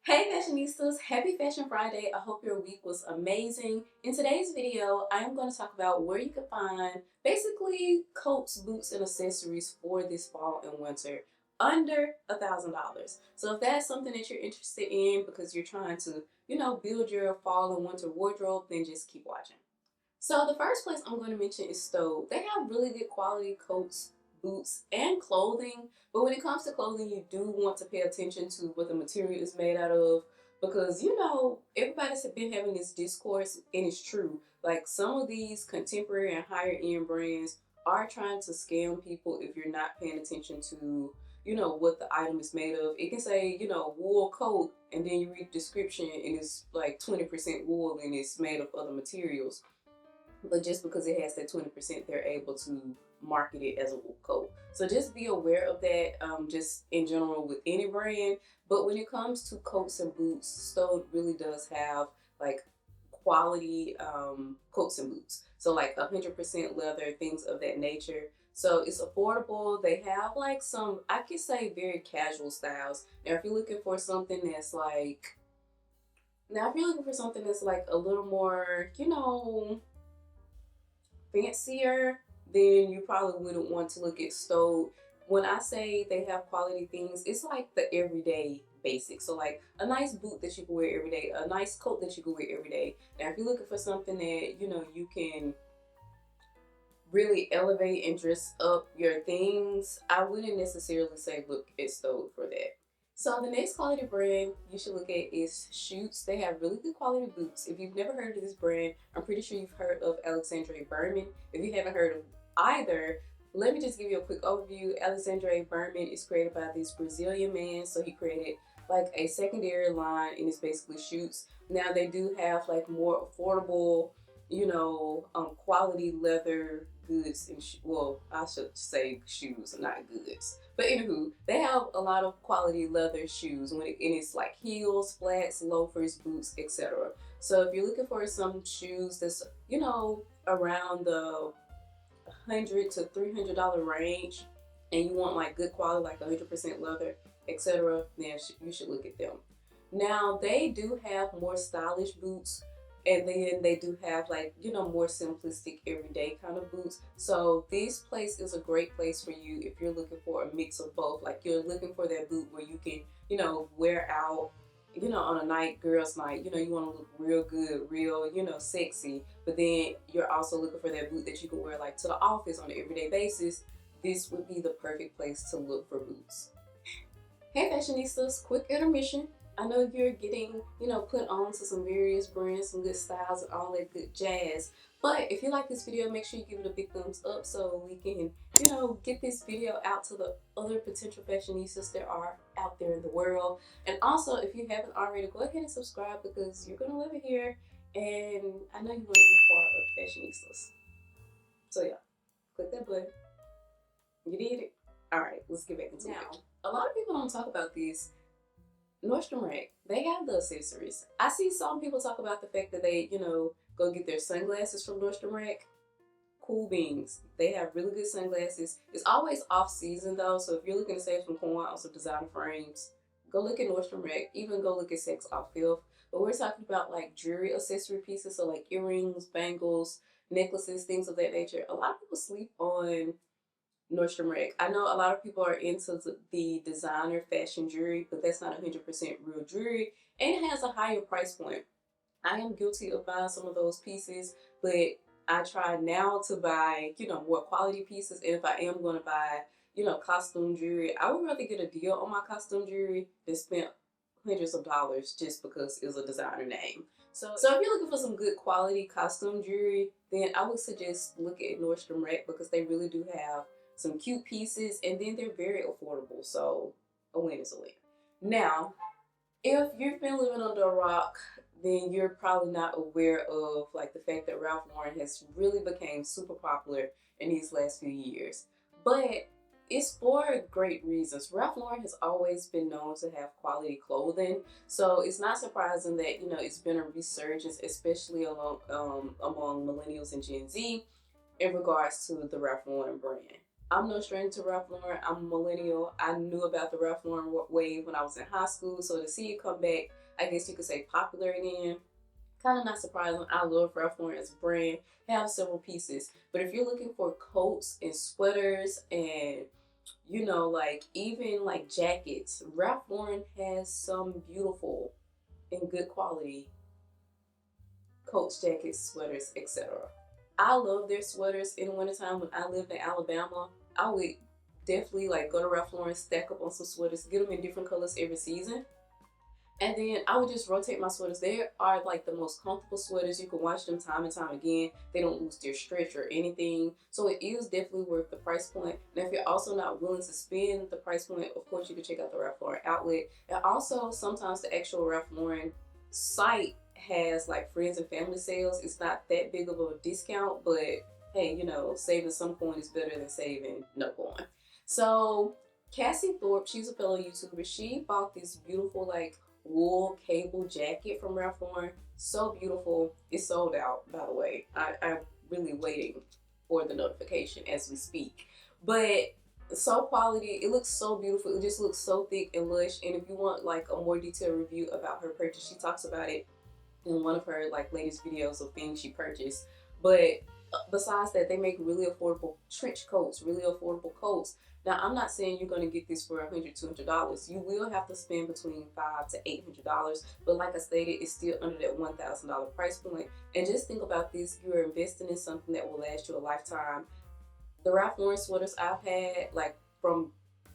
Hey fashionistas, happy Fashion Friday. I hope your week was amazing. In today's video, I am going to talk about where you can find basically coats, boots, and accessories for this fall and winter under $1,000. So if that's something that you're interested in because you're trying to, build your fall and winter wardrobe, then just keep watching. So the first place I'm going to mention is Stove. They have really good quality coats, boots, and clothing. But when it comes to clothing, you do want to pay attention to what the material is made out of because, everybody's been having this discourse, and it's true. Like some of these contemporary and higher end brands are trying to scam people if you're not paying attention to, what the item is made of. It can say, wool coat, and then you read the description and it's like 20% wool and it's made of other materials, but just because it has that 20%, they're able to market it as a wool coat. So just be aware of that, just in general with any brand. But when it comes to coats and boots, Stowed really does have like quality coats and boots. So like 100% leather, things of that nature. So it's affordable. They have like some, I could say, very casual styles. Now, if you're looking for something that's like, a little more, fancier, then you probably wouldn't want to look at Stowed. When I say they have quality things, it's like the everyday basics. So like a nice boot that you can wear every day, a nice coat that you can wear every day. Now if you're looking for something that, you can really elevate and dress up your things, I wouldn't necessarily say look at Stowed for that. So the next quality brand you should look at is Schutz. They have really good quality boots. If you've never heard of this brand, I'm pretty sure you've heard of Alexandre Berman. If you haven't heard of either, let me just give you a quick overview. Alexandre Berman is created by this Brazilian man, so he created like a secondary line, and it's basically Schutz. Now they do have like more affordable, quality leather goods and well, I should say shoes, not goods. But anywho, they have a lot of quality leather shoes and it's like heels, flats, loafers, boots, etc. So if you're looking for some shoes that's around the $100 to $300 range, and you want like good quality, like 100% leather, etc., then you should look at them. Now they do have more stylish boots, and then they do have like more simplistic everyday kind of boots. So this place is a great place for you if you're looking for a mix of both. Like you're looking for that boot where you can wear out on a night, girls night, you want to look real good, real, sexy, but then you're also looking for that boot that you can wear like to the office on an everyday basis. This would be the perfect place to look for boots. Hey fashionistas, quick intermission. I know you're getting, put on to some various brands, some good styles and all that good jazz. But if you like this video, make sure you give it a big thumbs up so we can, get this video out to the other potential fashionistas that are out there in the world. And also, if you haven't already, go ahead and subscribe because you're going to love it here. And I know you want to be part of fashionistas. So yeah, click that button. You did it. All right, let's get back into it. Now, a lot of people don't talk about this. Nordstrom Rack, they have the accessories. I see some people talk about the fact that they, go get their sunglasses from Nordstrom Rack. Cool beans. They have really good sunglasses. It's always off season though, so if you're looking to save some coin on some designer frames, go look at Nordstrom Rack. Even go look at Sex Off Fifth. But we're talking about like jewelry accessory pieces, so like earrings, bangles, necklaces, things of that nature. A lot of people sleep on Nordstrom Rack. I know a lot of people are into the designer fashion jewelry, but that's not 100% real jewelry, and it has a higher price point. I am guilty of buying some of those pieces, but I try now to buy, more quality pieces. And if I am going to buy, costume jewelry, I would rather get a deal on my costume jewelry than spend hundreds of dollars just because it's a designer name. So if you're looking for some good quality costume jewelry, then I would suggest look at Nordstrom Rack because they really do have some cute pieces, and then they're very affordable. So a win is a win. Now, if you've been living under a rock, then you're probably not aware of like the fact that Ralph Lauren has really became super popular in these last few years. But it's for great reasons. Ralph Lauren has always been known to have quality clothing, so it's not surprising that it's been a resurgence, especially among millennials and Gen Z, in regards to the Ralph Lauren brand. I'm no stranger to Ralph Lauren. I'm a millennial. I knew about the Ralph Lauren wave when I was in high school. So to see it come back, I guess you could say popular again, kind of not surprising. I love Ralph Lauren as a brand. Have several pieces. But if you're looking for coats and sweaters and like even like jackets, Ralph Lauren has some beautiful and good quality coats, jackets, sweaters, etc. I love their sweaters in the wintertime. When I lived in Alabama, I would definitely like go to Ralph Lauren, stack up on some sweaters, get them in different colors every season. And then I would just rotate my sweaters. They are like the most comfortable sweaters. You can wash them time and time again. They don't lose their stretch or anything. So it is definitely worth the price point. And if you're also not willing to spend the price point, of course you can check out the Ralph Lauren outlet. And also sometimes the actual Ralph Lauren site has like friends and family sales. It's not that big of a discount, but hey, saving some coin is better than saving no coin. So Cassie Thorpe, she's a fellow YouTuber. She bought this beautiful like wool cable jacket from Ralph Lauren. So beautiful. It's sold out, by the way. I'm really waiting for the notification as we speak. But so quality, it looks so beautiful. It just looks so thick and lush. And if you want like a more detailed review about her purchase, she talks about it in one of her like latest videos of things she purchased. But besides that, they make really affordable trench coats, really affordable coats. Now, I'm not saying you're going to get this for $100, $200. You will have to spend between $500 to $800. But like I stated, it's still under that $1,000 price point. And just think about this. You're investing in something that will last you a lifetime. The Ralph Lauren sweaters I've had, like from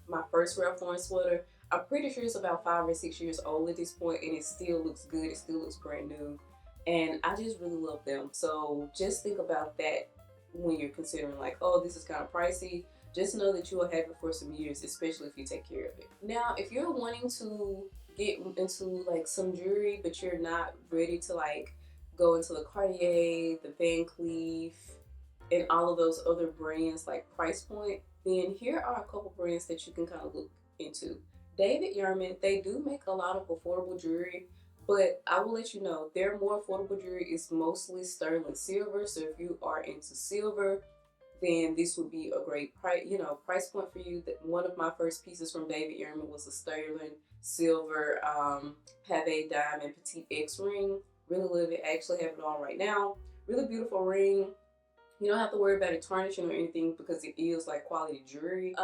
my first Ralph Lauren sweater, I'm pretty sure it's about 5 or 6 years old at this point, and it still looks good. It still looks brand new. And I just really love them. So just think about that when you're considering like, oh, this is kind of pricey. Just know that you will have it for some years, especially if you take care of it. Now, if you're wanting to get into like some jewelry, but you're not ready to like go into the Cartier, the Van Cleef, and all of those other brands like price point, then here are a couple brands that you can kind of look into. David Yurman, they do make a lot of affordable jewelry, but I will let you know their more affordable jewelry is mostly sterling silver. So if you are into silver, then this would be a great price point for you. That one of my first pieces from David Yurman was a sterling silver pave diamond petite X ring. Really love it. I actually have it on right now. Really beautiful ring. You don't have to worry about it tarnishing or anything because it is like quality jewelry.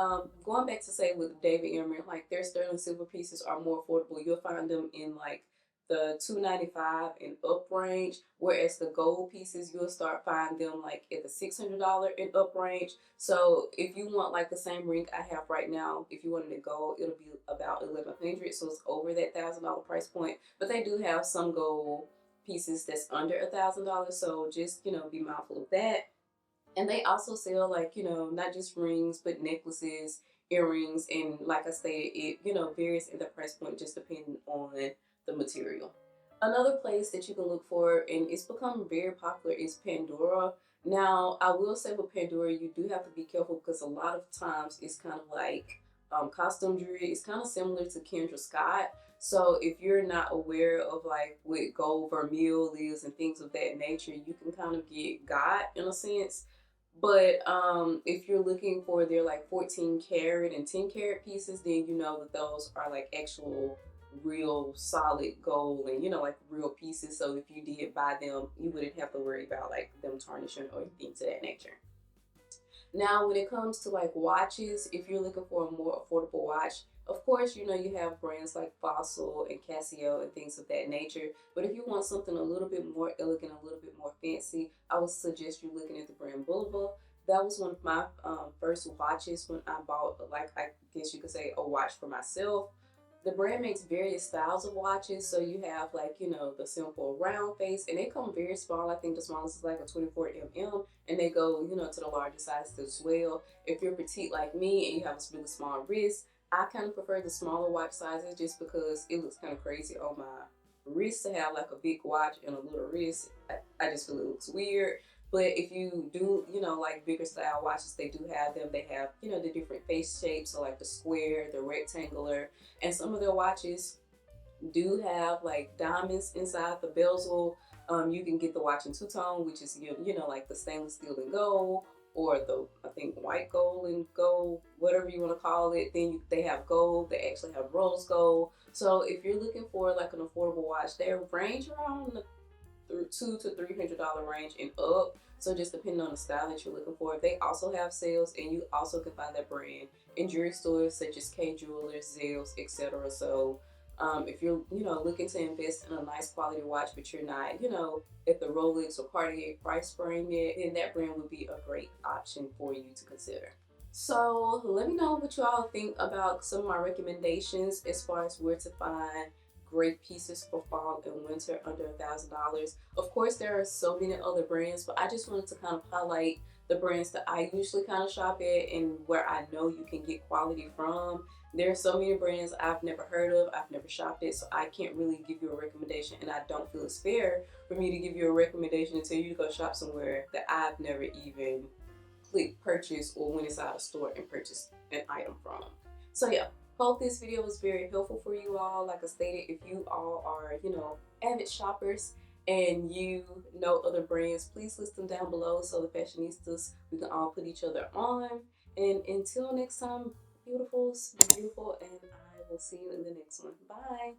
Going back to say with David Yurman, like their sterling silver pieces are more affordable. You'll find them in like the $295 and up range, whereas the gold pieces you'll start finding them like at the $600 and up range. So if you want like the same ring I have right now, if you wanted to gold, it'll be about $1,100, so it's over that $1,000 price point. But they do have some gold pieces that's under $1,000, so just be mindful of that. And they also sell like not just rings but necklaces, earrings, and like I stated, it varies in the price point just depending on the material. Another place that you can look for, and it's become very popular, is Pandora. Now, I will say with Pandora, you do have to be careful because a lot of times it's kind of like costume jewelry. It's kind of similar to Kendra Scott. So if you're not aware of like what gold vermeil is and things of that nature, you can kind of get got in a sense. But if you're looking for their like 14 karat and 10 karat pieces, then you know that those are like actual real solid gold and like real pieces. So if you did buy them, you wouldn't have to worry about like them tarnishing or anything to that nature. Now, when it comes to like watches, if you're looking for a more affordable watch, of course, you have brands like Fossil and Casio and things of that nature. But if you want something a little bit more elegant, a little bit more fancy, I would suggest you looking at the brand Boulevard. That was one of my first watches when I bought, like, I guess you could say, a watch for myself. The brand makes various styles of watches. So you have like, the simple round face, and they come very small. I think the smallest is like a 24 mm, and they go, to the larger sizes as well. If you're petite like me and you have a really small wrist, I kind of prefer the smaller watch sizes just because it looks kind of crazy on my wrist to have like a big watch and a little wrist. I just feel it looks weird. But if you do, like bigger style watches, they do have them. They have, the different face shapes, so like the square, the rectangular, and some of their watches do have like diamonds inside the bezel. You can get the watch in two-tone, which is, like the stainless steel and gold, or the, I think, white gold and gold, whatever you want to call it. Then they have gold. They actually have rose gold. So if you're looking for like an affordable watch, they range around the $200 to $300 range and up. So just depending on the style that you're looking for. They also have sales, and you also can find that brand in jewelry stores such as K Jewelers, Zales, etc. So if you're looking to invest in a nice quality watch, but you're not at the Rolex or Cartier price frame yet, then that brand would be a great option for you to consider. So let me know what you all think about some of my recommendations as far as where to find great pieces for fall and winter under $1,000. Of course, there are so many other brands, but I just wanted to kind of highlight the brands that I usually kind of shop at and where I know you can get quality from. There are so many brands I've never heard of, I've never shopped at, so I can't really give you a recommendation, and I don't feel it's fair for me to give you a recommendation and tell you to go shop somewhere that I've never even clicked purchase or went inside a store and purchased an item from. So yeah, hope this video was very helpful for you all. Like I stated, if you all are, avid shoppers and you know other brands, please list them down below so the fashionistas, we can all put each other on. And until next time, beautifuls, be beautiful, and I will see you in the next one. Bye.